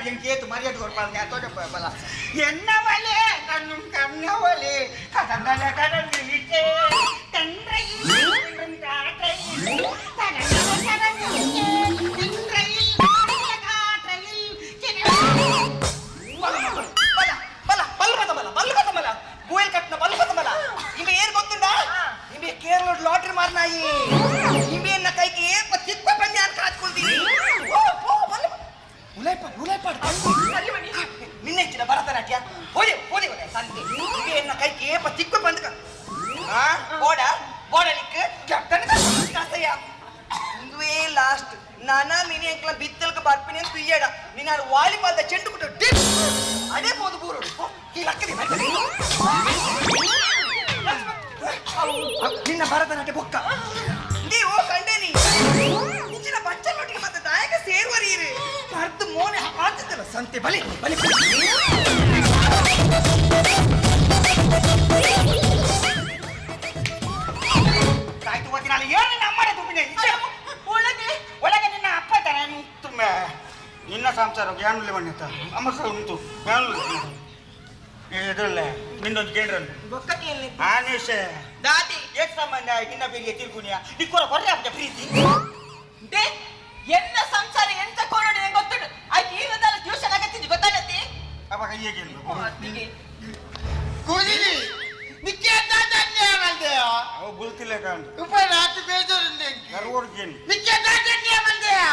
murad yang kia tu Maria tu korban jatuh dah bala. Yenna wale kanum kamna wale kadang-kadang kadang gitu. Tendrai tendrai kadang-kadang gitu. Tendrai bala. Buel katna bala katna. Imbe ಏರ್ ಗೊತ್ತುಂಟಾ? imbe Kerala lottery ಮಾರ್ನಾಯಿ. imbe ನನ್ನ ಕೈಗೆ ಚಿಕ್ಕ ಪಂಜಾನ್ ಕಾಚ್ಕೊಳ್ತೀನಿ. ಉಲೈಪಾಡ್ ನಿನ್ನೆ ಹೆಚ್ಚಿನ ಭರತನಾಟ್ಯ ಓಡಿ ಸಂತೆ imbe ನನ್ನ ಕೈಗೆ ಚಿಕ್ಕ ಪಂಜಕ ಬೋಡಲಿಕ್ಕೆ ಕಸಯ್ಯ ಇಂದುವೇ ಲಾಸ್ಟ್ ನಾನಾ ಮಿನಿ ಅಂಕಲ ಬಿತ್ತಲ್ಕ ಬರ್ಪಿನಿ ಅಂತ ತುಯ್ಯಾಡ ನೀನು ವಾಲಿಬಾಲ್ದ ಚೆಂಡು ಬಿಟ್ಟು ಡಿಪ್ ಅದೇ ಬೋದು ಬೂರು ಈ ಲಕ್ಕದಿ ನಿನ್ನ ಭರತನಾಟ್ಯ ಬೊಕ್ಕ ನೀವು ಕಂಡೇನಿ ಇಂಚಿನ ಬಚ್ಚಲೊಟ್ಟಿಗೆ ಮತ್ತೆ ದಾಯಕ ಸೇರುವರೀರಿ ಅರ್ಧ ಮೋನೆ ಹಾಕಿದ್ದಲ್ಲ ಸಂತೆ ಬಲಿ ಕಾಯ್ತು ಓದಿನ ಏನು ನಮ್ಮಡೆ ತುಪ್ಪಿನ ಒಳಗೆ ನಿನ್ನ ಅಪ್ಪ ತಾನೆ ತುಂಬ ನಿನ್ನ ಸಂಸಾರ ಯಾನುಲೆ ಬಣ್ಣತ ಅಮ್ಮ ಉಂಟು ಯಾನುಲೆ ಇದಲ್ಲ ನಿನ್ನೊಂದು ಕೇಂದ್ರನ್ನು ಆನೇಶ ದಾದಿ ಎಷ್ಟು ಸಂಬಂಧ ನಿನ್ನ ಬೇಗ ತಿಳ್ಕುನಿಯ ನಿಕ್ಕೋರ ಕೊರ್ರೆ ಆಗ್ತದೆ ಪ್ರೀತಿ ಎನ್ನ ಸಂಸಾರ ಎಂತ ಕೊರಡೆ ಗೊತ್ತುಂಟು ಆಯ್ತು ಈಗದಲ್ಲ ಟ್ಯೂಷನ್ ಆಗತ್ತಿದ್ದು ಗೊತ್ತಾಗತ್ತಿ ಅವಾಗ ಹೀಗೆ ಕೂದಿರಿ ನಿಕ್ಕೆ ದಾದನ್ನೇ ಬಂದೆಯೋ ಅವ ಬುಲ್ತಿಲ್ಲ ಕಾಣ್ ಉಪ ರಾತ್ರಿ ಬೇಜಾರಿಂದ ಕರ್ಗೋಡ್ಕೇನು ನಿಕ್ಕೆ ದಾದನ್ನೇ ಬಂದೆಯೋ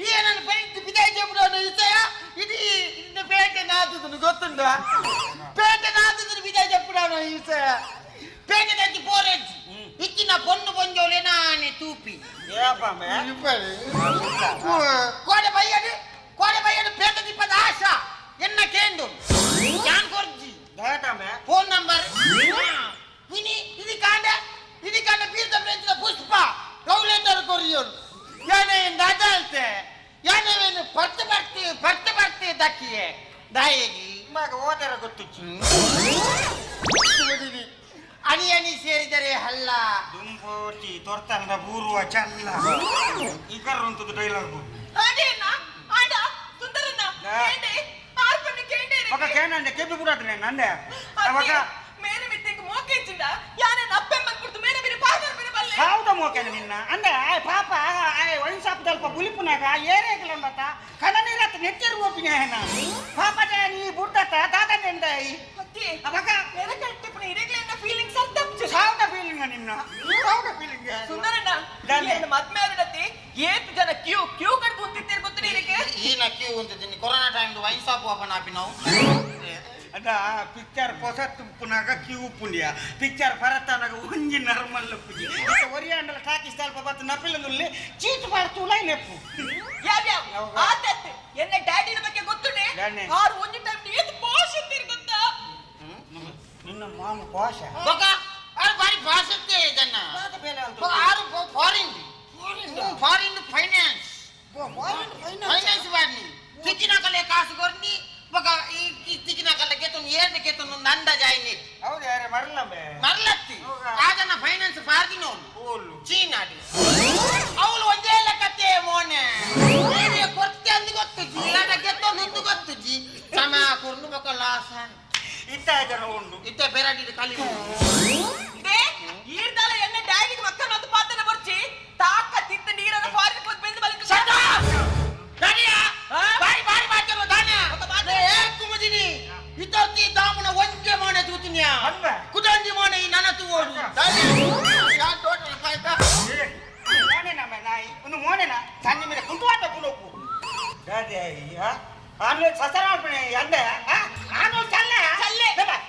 ಈ ನನ್ನ ಬೈದು ಬಿದಾಯ చెప్పుడోను ఇసయ ఇది ఇన్న పేట నాదును ಗೊತ್ತುಂಟಾ పేట నాదును బిదాయ చెప్పుడోను ఇసయ పేట దచ్చి పోరెంచి ఇచ్చిన పొన్ను పొంజోలే నానే తూపి ఏపమే ఇప్పడి కోడే బయ్యడు పేట దిప్పద ఆశ ఎన్న కేండు జాన్ కొర్జి దాటమే ఫోన్ నంబర్ విని ఇది కాండ పీర్త ప్రేంచిన పుష్ప లవ్ లెటర్ కొరియోను ಯಾನೆ ದಾದಾಲ್ತೆ ಯಾನೆ ವೇನು ಪರ್ತ ಬರ್ತಿ ದಕ್ಕಿಯೆ ದಾಯಿಗಿ ಮಗ ಓದರ ಗೊತ್ತುಚ್ಚು ಅನಿ ಸೇರಿದರೆ ಹಲ್ಲ ದುಂಬೋಟಿ ತೊರ್ತಂದ ಬೂರುವ ಚಲ್ಲ ಇಕರಂತದ ಡೈಲಾಗು ಅದೇನ ಆಡ ಸುಂದರನ ಕೇಂಡೆ ಆರ್ಪನ್ನು ಕೇಂಡೆ ಮಗ ಕೇನಂದೆ ಕೆಬ್ಬಿ ಬಿಡಾದ್ರೆ ನಂದೆ ಅವಾಗ ಮೇರೆ ಮಿತ್ತಿಗೆ ಮೋಕೆಚಿಂದ ಯಾನೆ ನಪ್ಪೆ ಮನ್ಕುರ್ತು ಮೇರೆ ಬಿರಿ ಪಾದರ್ ಬಿರಿ ಬಲ್ಲೆ ಹೌದ ಮೋಕೆನ ನಿನ್ನ ಅಂದೆ ಪಾಪ ವೈನ್ ಶಾಪ್ ದಲ್ಪ ಬುಲಿಪುನಾಗ ಏರೇಕಲಂಬತ ಕನನಿರತ್ತ ನೆಚ್ಚರು ಓಪಿನ ಹೇನ ಪಾಪಟ ನೀ ಬುಡ್ಡತ ತಾತಂದೈ ಅತ್ತಿ ಅವಾಗ ಮೇರೆ ಕಟ್ಟಿಪುನ ಇರೆಗ್ಲೆನ್ನ ಫೀಲಿಂಗ್ ಸತ್ತಪ್ಚು ಸಾವುದ ಫೀಲಿಂಗ್ ನಿನ್ನ ಸಾವುದ ಫೀಲಿಂಗ್ ಸುಂದರನ ಏನು ಮದ್ಮೆ ಆದಡತಿ ಏತು ಜನ ಕ್ಯೂ ಕಟ್ ಕೂತಿರ್ತೀರಿ ಗೊತ್ತು ನಿನಗೆ ಈನ ಕ್ಯೂ ಅಂತಿದ್ದೀನಿ corona time wine shop open ಆಪಿ ನಾವು ಅದ ಪಿಕ್ಚರ್ ಹೊಸ ತುಪ್ಪುನಾಗ ಕ್ಯೂ ಪುಂಡಿಯ ಪಿಕ್ಚರ್ ಭರತನಾಗ ಒಂಜಿ ನರ್ಮಲ್ ಪುಜಿ ಒರಿಯಾಂಡಲ ಟಾಕಿ ಸ್ವಲ್ಪ ಬತ್ತು ನಪಿಲಂದುಲ್ಲಿ ಚೀಟ್ ಮಾಡ್ತು ಲೈನೆಪ್ಪು ಯಾವ್ಯಾವ ಆತತ್ತೆ ಎನ್ನ ಡ್ಯಾಡಿನ ಬಗ್ಗೆ ಗೊತ್ತುಂಡೆ ಆರು ಒಂಜಿ ಟೈಮ್ ಏತು ಪಾಶ್ ಅಂತೀರಿ ಗೊತ್ತಾ ನಿನ್ನ ಮಾಮ ಪಾಶ ಬೊಕ ಆರು ಬಾರಿ ಭಾಷತ್ತೆ ಇದನ್ನ ಆರು ಫಾರಿನ್ ಫೈನಾನ್ಸ್ ಬಾರಿ ತಿಕ್ಕಿನ ಕಲೆ ಕಾಸು ಕೊರ್ನಿ ಬೊಕ ಈ ತಿಕ್ಕಿನ ಕಲೆ ಕೇತನು ನಂಡ ಜಾಯಿನಿ ಹೌದು ಯಾರೇ ಮರಲತ್ತಿ ಆದನ್ನ ಫೈನಾನ್ಸ್ ಪಾರ್ದಿನೋಳು ಚೀನಾಡಿ ಅವಳು ಒಂದೇ ಲೆಕ್ಕತ್ತೆ ಮೋನೆ ಕೊರ್ತೆ ಅಂದು ಗೊತ್ತುಜಿ ಇಲ್ಲಾಡ ಗೆತ್ತೊಂದು ಗೊತ್ತುಜಿ ಸಮಯ ಕೊರ್ನು ಬೊಕ ಲಾಸನ್ ಇತ್ತ ಜನ ಉಂಡು ಇತ್ತೆ ಬೆರಡಿ ಕಲಿ ಈರ್ದಾಲ ಎನ್ನ ಡ್ಯಾಡಿಗೆ ಮಕ್ಕಳ ಮತ್ತು ಪಾತ್ರ ಬರ್ಚಿ ತಾಕ ತಿತ್ತ ನೀರನ್ನು ಫಾರಿನ್ ಹೋಗಿ ಬೆಂದು ಬಲಿಕ ದಾನಿಯಾ ಬಾರಿ ಮಾತಾಡೋ ದಾನಿಯಾ ಕುಮದಿನಿ ಇದ್ದರ್ತಿ ದಾಮನ ಒಂಜೆ ಮೋನೆ ತೂತಿನಿಯಾ ಕುದಂಜಿ ಮೋನೆ ಈ ನನ್ನ ತೂವೋಡು ದಾನಿಯಾ ಟೋಟಲ್ ಪಾಯ್ತಾ ಮೋನೆ ನಮ್ಮ ನಾಯಿ ಒಂದು ಮೋನೆನ ಸಣ್ಣ ಮೇಲೆ ಕುಂಟುವಾಟ ಕುಣೋಕು ದಾದಿ ಆಮೇಲೆ ಸಸರಾಪಣೆ ಅಂದೆ ಆಮೇಲೆ ಚಲ್ಲೆ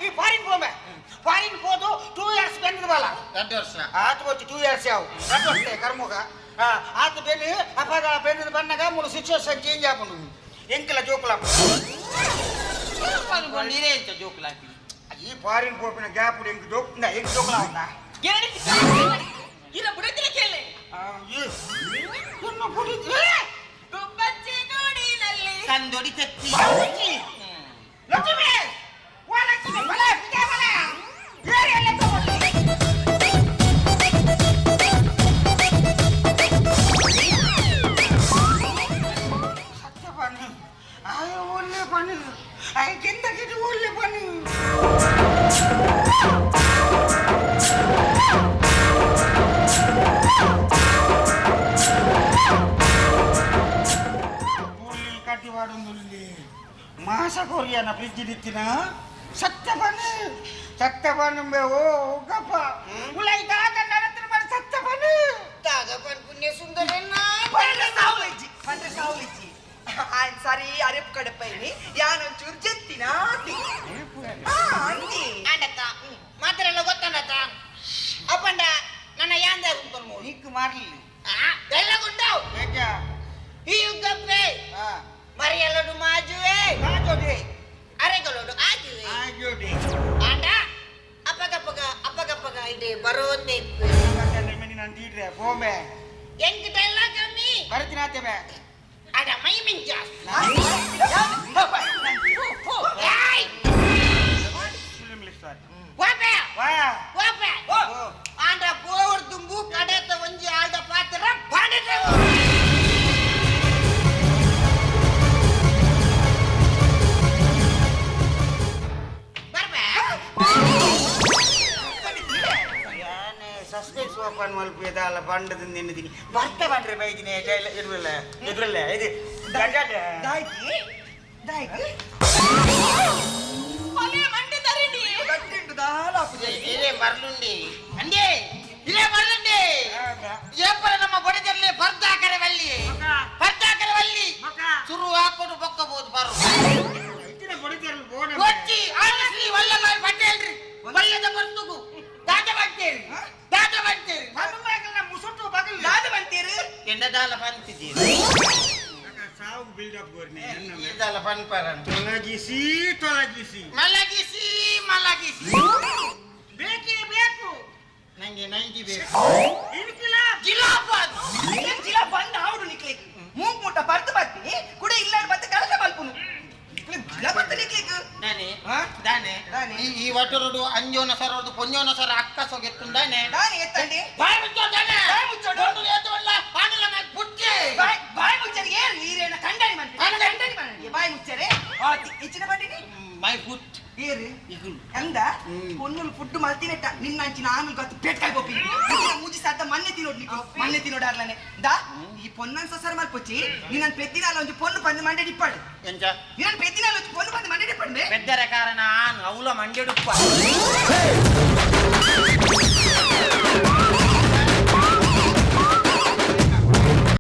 ಈ ಫಾರಿನ್ ಹೋದು 2 years ಬೆಂದ ಬಲ 2 ವರ್ಷ ಆತು ಬಚ್ಚಿ 2 years ಯಾವು 2 ವರ್ಷ ಕರ್ಮೋಗ ಆತು ಬೆನ್ನು ಅಪಗ ಬೆನ್ನದ ಬಣ್ಣಗ ಮೂಲ ಸಿಚುವೇಶನ್ ಚೇಂಜ್ ಆಪುಂಡು ಎಂಕಲ ಜೋಕಲಾಪ ನೀರೇ ಅಂತ ಜೋಕಲಾಪಿ ಈ ಫಾರಿನ್ ಹೋಪಿನ ಗ್ಯಾಪ್ ಎಂಕ್ ಜೋಕಲಾಪ ಇಲ್ಲ ಬುಡತಿನ ಕೇಳಿ ಗುಬ್ಬಚ್ಚಿ ಗೋಡಿನಲ್ಲಿ ಕಂದೊಡಿ ತೆತ್ತಿ ಲಕ್ಷ್ಮಿ ಲಕ್ಷ್ಮಿ ಬಲ ಬಿಜಯ ಬಲ ಏರಿ ಎಲ್ಲ ತಗೊಳ್ಳಿ ಸತ್ಯ ಬನ್ನಿ ಆಯೋ masa Korea na prijiditina Sattapanu be o gapa mulai dagan naratir mar Sattapanu Tagapan punya sundarena పండ్ర సావులిచ్చి ఆయన సరి అరెప్ కడపైని యానం చుర్జెత్తినాది అంది andata matrela gottandata apanda nana yanda rumpalmo nikku marli bella gundau beka iu gappe Marialodu majuwe majode aregalodu ajuwe ajode anda apakah ide barote kakane meni nanti re bombe yang kedala kami baratinate be ada mai minjas Hey! film listar wape wah anda power tumbu kadata onji alda patra pandite barbe ಯಾನೆ suspense open ಮಲ್ಪಿದ ಅಲ್ಲ ಬಂಡದ ನಿನ್ನಿದ್ದೀನಿ ಬರ್ತೆ ಬಂದ್ರೆ ಬೈದಿನಿ ಇರುವಲ್ಲ ಇದು ಗಂಗಾಟ దాయికి అలే మండి దరిని గట్టిండు దాలాపు ile marlundi ande ile marlundi ಏಪರ ನಮ್ಮ ಬಡಜರ್ಲೆ ಬರ್ದಾಕರೆ ವಲ್ಲಿ ಶುರು ಹಾಕೊಂಡು ಬೊಕ್ಕಬಹುದು ಬರು ಇತ್ತಿನ ಬಡಿತರು ಬೋನ వచ్చి ಆನಶ್ರೀ ವಲ್ಲಭಾಯ್ ಪಟೇಲ್ರಿ ಬಯ್ಯದ ಬಂದುಗು ದಾಟ ಮಾಡ್ತೀರಿ ನಾನು ಬೇಕಲ್ಲ ಮುಸುಟ್ಟು ಬಗಲ್ దాద వంతీరు ಎಂಡದಾಲ ಬಂತಿದ್ದೀರಿ ಸಾವು ಬಿಲ್ಡಪ್ ಗೋರ್ನೆ ಇದಲ್ಲ ಪನ್ಪರನ್ ತೊಲಗಿಸಿ ಮಲಗಿಸಿ ಬೇಕೇ ಬೇಕು ನಂಗೆ 90 ಬೇಕು ಇನ್ಕಿಲ್ಲ ಜಿಲಾಬಾದ್ జిలా బంద్ ఆవుడు నిక్లిక్ మూక్ ముట్ట పర్త బత్తి కుడ ఇల్లాడు బత్త కలక మల్పును జిలా బత్త నిక్లిక్ ದಾನೆ ಈ ವಟರುಡು ಅಂಜೋನ ಸರೋದು ಪೊಂಜೋನ ಸರ ಅಕ್ಕ ಸೊಗೆತ್ತುಂದಾನೆ దాని ఎత్తండి ಬಾಯ್ ಮುಚ್ಚೋದಾನೆ ಬಾಯ್ ಮುಚ್ಚೋಡು. ದೊಡ್ಡ ಏತವಲ್ಲ ಆನಲ ಮ್ಯಾಗ್ ಬುಟ್ಟಿ బాయ్ ముచ్చరి ఏ ఈరేన కండని మని బాయ్ ముచ్చరే ఇచ్చిన బండిని మై ఫుట్ ఏరు ఇగులు ಎಂದ ಪೊನ್ನುಲು ಫುಡ್ ಮಲ್ತಿನೆಟ್ಟ ನಿನ್ನಂಚಿನ ಆಮೇಲೆ ಗೊತ್ತು ಪೇಟ್ಕಾಯಿ ಗೋಪಿ ಮುಜಿ ಸದ್ದ ಮನ್ನೆ ತಿನ್ನೋಡ್ಲಾನೆ ದಾ ಈ ಪೊನ್ನನ್ ಸೊಸರ ಮಲ್ಪೊಚ್ಚಿ ನಿನ್ನ ಪೆತ್ತಿನಾಲ ಒಂಜಿ ಪೊನ್ನು ಪಂದು ಮಂಡೆ ಡಿಪ್ಪಾಡು ಎಂಚ ನಿನ್ನ ಪೆತ್ತಿನಾಲ ಒಂಜಿ ಪೊನ್ನು ಪಂದು ಮಂಡೆ ಡಿಪ್ಪಂಡೆ పెద్దర కారణ అవుల మండెడుప్ప